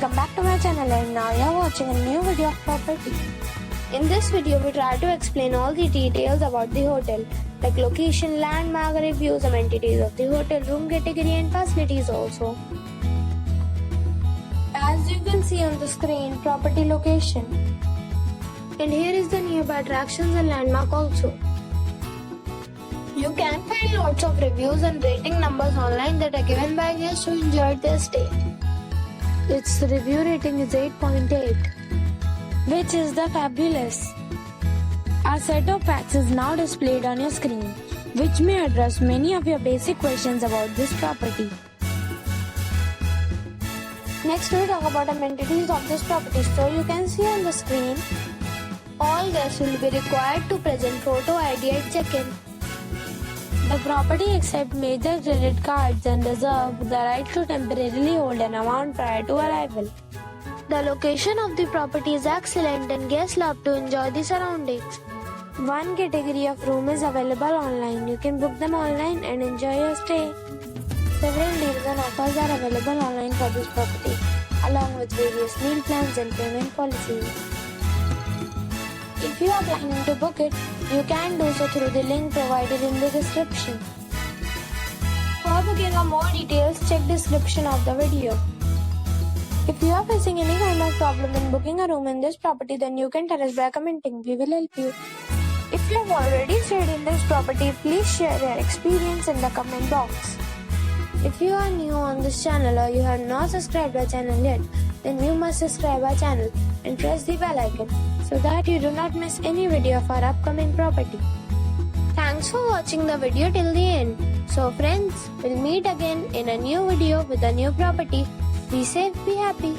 welcome back to my channel, and now you are watching a new video of property. In this video we try to explain all the details about the hotel, like location, landmark, reviews, amenities of the hotel, room category and facilities also. As you can see on the screen, property location. And here is the nearby attractions and landmark also. You can find lots of reviews and rating numbers online that are given by guests who enjoyed their stay. Its review rating is 8.8, which is the fabulous. Our set of facts is now displayed on your screen, which may address many of your basic questions about this property. Next we talk about amenities of this property. So you can see on the screen, all guests will be required to present photo ID at check-in. The property accepts major credit cards and reserves the right to temporarily hold an amount prior to arrival. The location of the property is excellent and guests love to enjoy the surroundings. One category of room is available online. You can book them online and enjoy your stay. Several deals and offers are available online for this property, along with various meal plans and payment policies. If you are planning to book it, you can do so through the link provided in the description. For booking or more details, check description of the video. If you are facing any kind of problem in booking a room in this property, then you can tell us by commenting. We will help you. If you have already stayed in this property, please share your experience in the comment box. If you are new on this channel or you have not subscribed our channel yet, then you must subscribe our channel and press the bell icon so that you do not miss any video of our upcoming property. Thanks for watching the video till the end. So friends, we'll meet again in a new video with a new property. Be safe, be happy.